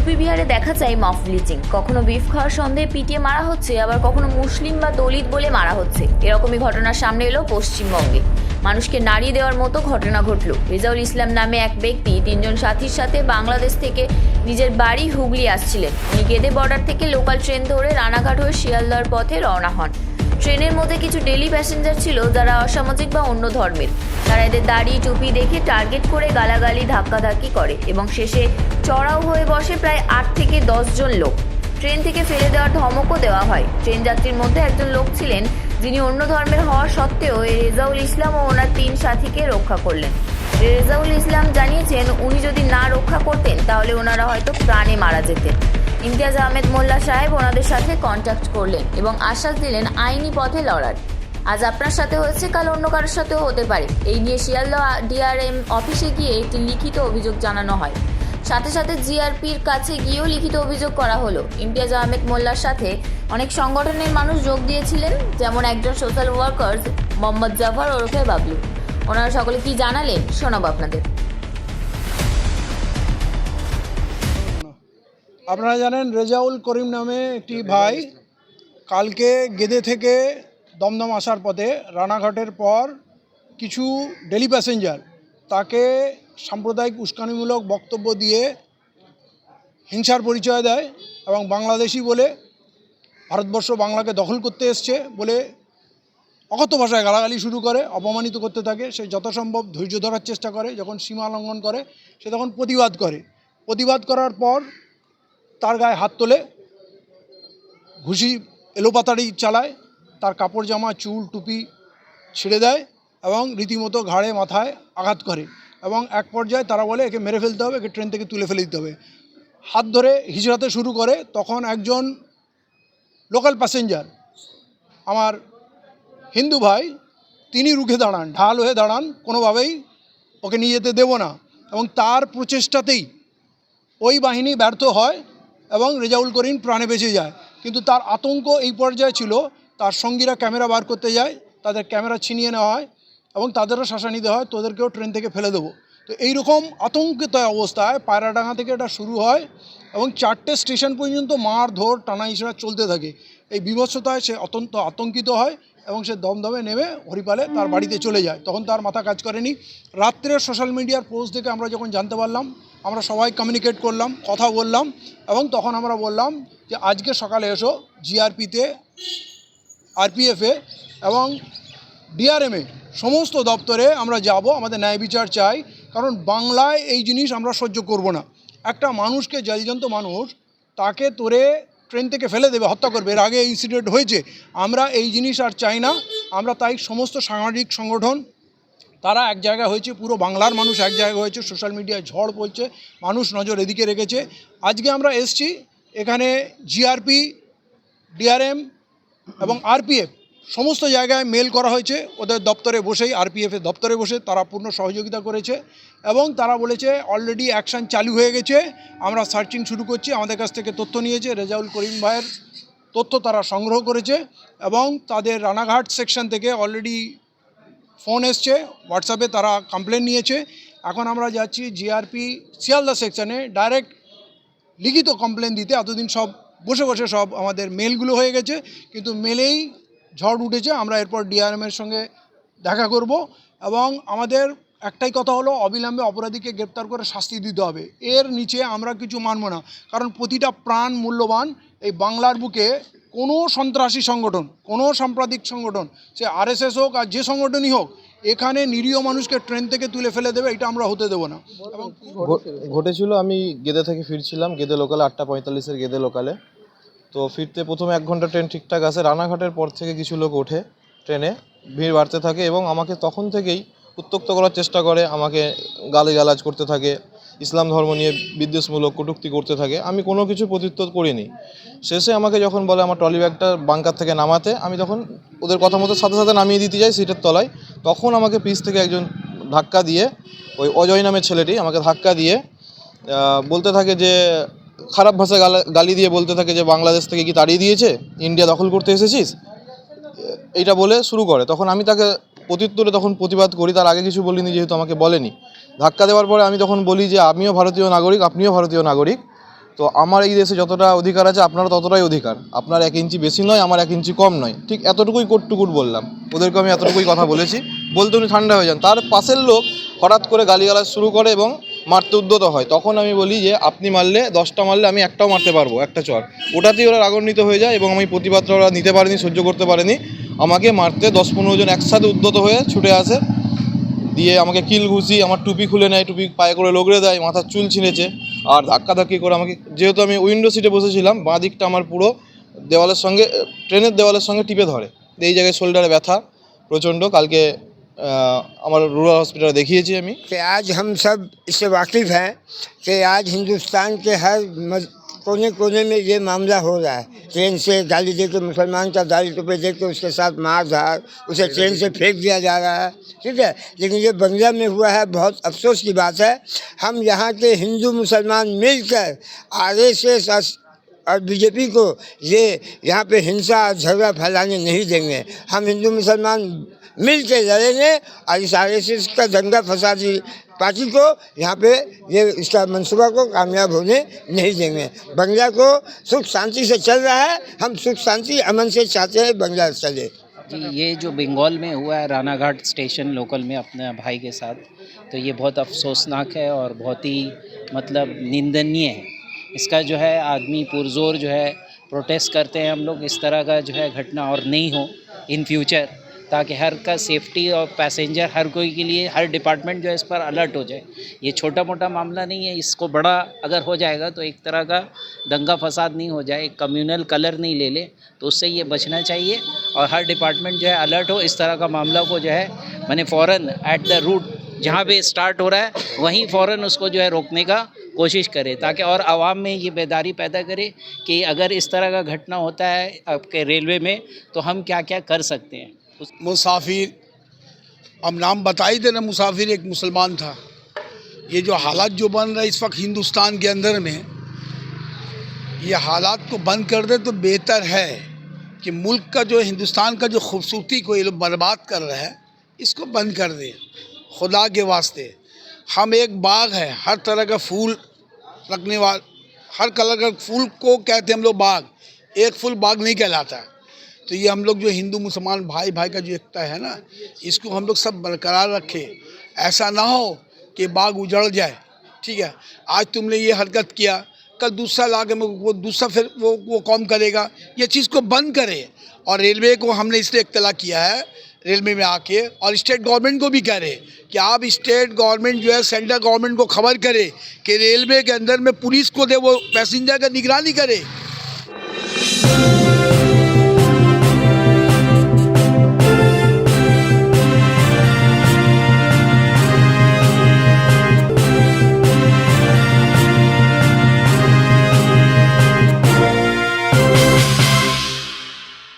UP বিহারে দেখা যায় মফ লিচিং। কখনো বিফ খাওয়ার সন্দেহে পিটিয়ে মারা হচ্ছে, আবার কখনো মুসলিম বা দলিত বলে মারা হচ্ছে। এরকমই ঘটনার সামনে এলো পশ্চিমবঙ্গে। মানুষকে নাড়িয়ে দেওয়ার মতো ঘটনা ঘটল। রেজাউল ইসলাম নামে এক ব্যক্তি 3 জন সাথীর সাথে বাংলাদেশ থেকে নিজের বাড়ি হুগলি আসছিলেন। উনি গেদে বর্ডার থেকে লোকাল ট্রেন ধরে রানাঘাট হয়ে শিয়ালদহর পথে রওনা হন। ট্রেনের মধ্যে কিছু ডেলি প্যাসেঞ্জার ছিল যারা অসামাজিক বা অন্য ধর্মের। তারা এদের দাড়ি টুপি দেখে টার্গেট করে গালাগালি ধাক্কাধাক্কি করে এবং শেষে চড়াও হয়ে বসে প্রায় 8 থেকে 10 জন লোক। ট্রেন থেকে ফেলে দেওয়ার ধমকও দেওয়া হয়। ট্রেন যাত্রীর মধ্যে একজন লোক ছিলেন যিনি অন্য ধর্মের হওয়া সত্ত্বেও রেজাউল ইসলাম ও ওনার 3 সাথীকে রক্ষা করলেন। রেজাউল ইসলাম জানিয়েছেন উনি যদি না রক্ষা করতেন তাহলে ওনারা হয়তো প্রাণে মারা যেতেন। ইমতিয়াজ আহমেদ মোল্লা সাহেব ওনাদের সাথে কন্ট্যাক্ট করলেন এবং আশ্বাস দিলেন আইনি পথে লড়ার। আজ আপনার সাথে হয়েছে, কাল অন্য কারোর সাথেও হতে পারে। এই নিয়ে শিয়ালদহ ডিআরএম অফিসে গিয়ে একটি লিখিত অভিযোগ জানানো হয়। সাথে সাথে জিআরপির কাছে গিয়েও লিখিত অভিযোগ করা হলো। ইমতিয়াজ আহমেদ মোল্লার সাথে অনেক সংগঠনের মানুষ যোগ দিয়েছিলেন, যেমন একজন সোশ্যাল ওয়ার্কার্স মোহাম্মদ জাফর ওরফে বাবলু। ওনারা সকলে কি জানালেন শোনাবো আপনাদের। আপনারা জানেন রেজাউল করিম নামে একটি ভাই কালকে গেদে থেকে দমদম আসার পথে রানাঘাটের পর কিছু ডেলি প্যাসেঞ্জার তাকে সাম্প্রদায়িক উস্কানিমূলক বক্তব্য দিয়ে হিংসার পরিচয় দেয় এবং বাংলাদেশি বলে, ভারতবর্ষ বাংলাকে দখল করতে এসছে বলে অকথ্য ভাষায় গালাগালি শুরু করে, অপমানিত করতে থাকে। সে যথাসম্ভব ধৈর্য ধরার চেষ্টা করে, যখন সীমা লঙ্ঘন করে সে তখন প্রতিবাদ করে। প্রতিবাদ করার পর তার গায়ে হাত তোলে, ঘুষি এলোপাতাড়ি চালায়, তার কাপড় জামা চুল টুপি ছিঁড়ে দেয় এবং রীতিমতো ঘাড়ে মাথায় আঘাত করে এবং এক পর্যায়ে তারা বলে একে মেরে ফেলতে হবে, একে ট্রেন থেকে তুলে ফেলে দিতে হবে। হাত ধরে হিজড়াতে শুরু করে। তখন একজন লোকাল প্যাসেঞ্জার আমার হিন্দু ভাই তিনি রুখে দাঁড়ান, ঢাল হয়ে দাঁড়ান, কোনোভাবেই ওকে নিয়ে যেতে দেব না। এবং তার প্রচেষ্টাতেই ওই বাহিনী ব্যর্থ হয় এবং রেজাউল করিম প্রাণে বেঁচে যায়। কিন্তু তার আতঙ্ক এই পর্যায়ে ছিল, তার সঙ্গীরা ক্যামেরা বার করতে যায়, তাদের ক্যামেরা ছিনিয়ে নেওয়া হয় এবং তাদেরও শাসানি দেওয়া হয়, তোদেরকেও ট্রেন থেকে ফেলে দেবো। তো এইরকম আতঙ্কিত অবস্থায় পায়রাডাঙ্গা থেকে এটা শুরু হয় এবং 4টে স্টেশন পর্যন্ত মার ধর টানা ইশারা চলতে থাকে। এই বিভৎসতায় সে অত্যন্ত আতঙ্কিত হয় এবং সে দমদমে নেমে হরিপালে তার বাড়িতে চলে যায়। তখন তার মাথা কাজ করেনি। রাত্রে সোশ্যাল মিডিয়ার পোস্ট দেখে আমরা যখন জানতে পারলাম, আমরা সবাই কমিউনিকেট করলাম, কথা বললাম এবং তখন আমরা বললাম যে আজকে সকালে এসো জিআরপিতে, আরপিএফে এবং ডিআরএমে সমস্ত দপ্তরে আমরা যাব, আমাদের ন্যায় বিচার চাই। কারণ বাংলায় এই জিনিস আমরা সহ্য করব না। একটা মানুষকে, জলজন্ত মানুষ, তাকে তোরে ট্রেন থেকে ফেলে দেবে, হত্যা করবে। এর আগে ইনসিডেন্ট হয়েছে। আমরা এই জিনিস আর চাই না। আমরা তাই সমস্ত সামাজিক সংগঠন তারা এক জায়গায় হয়েছে, পুরো বাংলার মানুষ এক জায়গায় হয়েছে, সোশ্যাল মিডিয়ায় ঝড় পড়ছে, মানুষ নজর এদিকে রেখেছে। আজকে আমরা এসছি এখানে জিআরপি, ডিআরএম এবং আরপিএফ সমস্ত জায়গায় মেল করা হয়েছে। ওদের দপ্তরে বসেই, আরপিএফের দপ্তরে বসে তারা পূর্ণ সহযোগিতা করেছে এবং তারা বলেছে অলরেডি অ্যাকশান চালু হয়ে গেছে, আমরা সার্চিং শুরু করছি। আমাদের কাছ থেকে তথ্য নিয়েছে, রেজাউল করিম ভাইয়ের তথ্য তারা সংগ্রহ করেছে এবং তাদের রানাঘাট সেকশন থেকে অলরেডি ফোন এসছে, হোয়াটসঅ্যাপে তারা কমপ্লেন নিয়েছে। এখন আমরা যাচ্ছি জিআরপি শিয়ালদা সেকশনে ডাইরেক্ট লিখিত কমপ্লেন দিতে। এতদিন সব বসে বসে সব আমাদের মেলগুলো হয়ে গেছে, কিন্তু মেলেই ঝড় উঠেছে। আমরা এরপর ডিআরএমের সঙ্গে দেখা করব এবং আমাদের একটাই কথা হলো, অবিলম্বে অপরাধীকে গ্রেপ্তার করে শাস্তি দিতে হবে। এর নিচে আমরা কিছু মানব না, কারণ প্রতিটা প্রাণ মূল্যবান। এই বাংলার বুকে কোনো সন্ত্রাসী সংগঠন, কোনো সাম্প্রদায়িক সংগঠন, সে আরএসএস হোক আর যে সংগঠনই হোক, এখানে নিরীহ মানুষকে ট্রেন থেকে তুলে ফেলে দেবে, এটা আমরা হতে দেবো না। এবং ঘটেছিল, আমি গেদে থেকে ফিরছিলাম, গেদে লোকালে 8:45-এর গেদে লোকালে। তো ফিরতে প্রথমে 1 ঘন্টা ট্রেন ঠিকঠাক আছে। রানাঘাটের পর থেকে কিছু লোক ওঠে ট্রেনে, ভিড় বাড়তে থাকে এবং আমাকে তখন থেকেই উত্ত্যক্ত করার চেষ্টা করে, আমাকে গালিগালাজ করতে থাকে, ইসলাম ধর্ম নিয়ে বিদ্বেষমূলক কটূক্তি করতে থাকে। আমি কোনো কিছু প্রত্যুত্তর করিনি। শেষে আমাকে যখন বলে আমার ট্রলি ব্যাগটা বাঙ্কার থেকে নামাতে, আমি তখন ওদের কথা মতো সাথে সাথে নামিয়ে দিতে যাই সিটের তলায়। তখন আমাকে পিছ থেকে একজন ধাক্কা দিয়ে, ওই অজয় নামের ছেলেটি আমাকে ধাক্কা দিয়ে বলতে থাকে যে, খারাপ ভাষায় গালি দিয়ে বলতে থাকে যে বাংলাদেশ থেকে কি তাড়িয়ে দিয়েছে, ইন্ডিয়া দখল করতে এসেছিস, এইটা বলে শুরু করে। তখন আমি তাকে প্রত্যুত্তরে তখন প্রতিবাদ করি, তার আগে কিছু বলিনি যেহেতু আমাকে বলেনি। ধাক্কা দেওয়ার পরে আমি তখন বলি যে আমিও ভারতীয় নাগরিক, আপনিও ভারতীয় নাগরিক, তো আমার এই দেশে যতটা অধিকার আছে আপনারও ততটাই অধিকার, আপনার 1 ইঞ্চি বেশি নয়, আমার 1 ইঞ্চি কম নয়, ঠিক এতটুকুই কোটটুকুট বললাম ওদেরকে, আমি এতটুকুই কথা বলেছি। বলতে উনি ঠান্ডা হয়ে যান। তার পাশের লোক হঠাৎ করে গালিগালাজ শুরু করে এবং মারতে উদ্যত হয়। তখন আমি বলি যে আপনি মারলে 10টা মারলে আমি একটাও মারতে পারবো, একটা চর। ওটাতেই ওরা রাগান্বিত হয়ে যায় এবং আমি প্রতিবাদটা ওরা নিতে পারেনি, সহ্য করতে পারেনি, আমাকে মারতে 10-15 জন একসাথে উদ্যত হয়ে ছুটে আসে, দিয়ে আমাকে কিল ঘুষি, আমার টুপি খুলে নেয়, টুপি পায়ে করে লগড়ে দেয়, মাথার চুল ছিঁড়েছে, আর ধাক্কাধাক্কি করে আমাকে, যেহেতু আমি উইন্ডো সিটে বসেছিলাম, বাঁ দিকটা আমার পুরো দেওয়ালের সঙ্গে, ট্রেনের দেওয়ালের সঙ্গে টিপে ধরে। এই জায়গায় শোল্ডারে ব্যথা প্রচণ্ড। কালকে আমার রুরাল হসপিটালে দেখিয়েছি আমি। कि आज हम सब इससे वाकिफ़ हैं कि आज हिंदुस्तान के हर कोने कोने में ये मामला हो रहा है। ट्रेन से गाली दे के, मुसलमान का दाढ़ी टोपे दे के उसके साथ मार धार, उसे ट्रेन से फेंक दिया जा रहा है, ठीक है। लेकिन ये बंगला में हुआ है, बहुत अफसोस की बात है। हम यहाँ के हिंदू मुसलमान मिलकर RSS और बीजेपी को ये यहाँ पे हिंसा और झगड़ा फैलाने नहीं देंगे। हम हिंदू मुसलमान मिल के लड़ेंगे और इस RSS का दंगा फसादी पार्टी को यहाँ पे ये इसका मंसूबा को कामयाब होने नहीं देंगे। बंगला को सुख शांति से चल रहा है, हम सुख शांति अमन से चाहते हैं बंगला चले। जी, ये जो बंगाल में हुआ है रानाघाट स्टेशन लोकल में अपने भाई के साथ, तो ये बहुत अफसोसनाक है और बहुत ही मतलब निंदनीय है। इसका जो है आदमी पुरजोर जो है प्रोटेस्ट करते हैं हम लोग, इस तरह का जो है घटना और नहीं हो इन फ्यूचर, ताकि हर का सेफ्टी और पैसेंजर हर कोई के लिए हर डिपार्टमेंट जो है इस पर अलर्ट हो जाए। ये छोटा मोटा मामला नहीं है, इसको बड़ा अगर हो जाएगा तो एक तरह का दंगा फसाद नहीं हो जाए, कम्युनल कलर नहीं ले ले, तो उससे ये बचना चाहिए और हर डिपार्टमेंट जो है अलर्ट हो। इस तरह का मामला को जो है मैंने फ़ौरन एट द रूट जहाँ पे स्टार्ट हो रहा है वहीं फ़ौरन उसको जो है रोकने का कोशिश करे, ताकि और आवाम में ये बेदारी पैदा करे कि अगर इस तरह का घटना होता है आपके रेलवे में तो हम क्या क्या कर सकते हैं। मुसाफिर, अब नाम बता ही देना, मुसाफिर एक मुसलमान था। ये जो हालात जो बन रहा है इस वक्त हिंदुस्तान के अंदर में, ये हालात को बंद कर दे तो बेहतर है कि मुल्क का जो हिंदुस्तान का जो खूबसूरती को ये लोग बर्बाद कर रहे हैं, इसको बंद कर दें खुदा के वास्ते। हम एक बाग है, हर तरह का फूल रखने वाला, हर कलर का फूल को कहते हैं हम लोग बाग, एक फूल बाग नहीं कहलाता। तो ये हम लोग जो हिंदू मुसलमान भाई भाई का जो एकता है ना, इसको हम लोग सब बरकरार रखें। ऐसा ना हो कि बाग उजड़ जाए, ठीक है। आज तुमने ये हरकत किया, कल दूसरा लाके वो दूसरा फिर वो कौम करेगा। ये चीज़ को बंद करे। और रेलवे को हमने इसलिए इत्तला किया है, रेलवे में आके, और स्टेट गवर्नमेंट को भी कह रहे कि आप स्टेट गवर्नमेंट जो है सेंट्रल गवर्नमेंट को खबर करे कि रेलवे के अंदर में पुलिस को दे, वो पैसेंजर का निगरानी करे।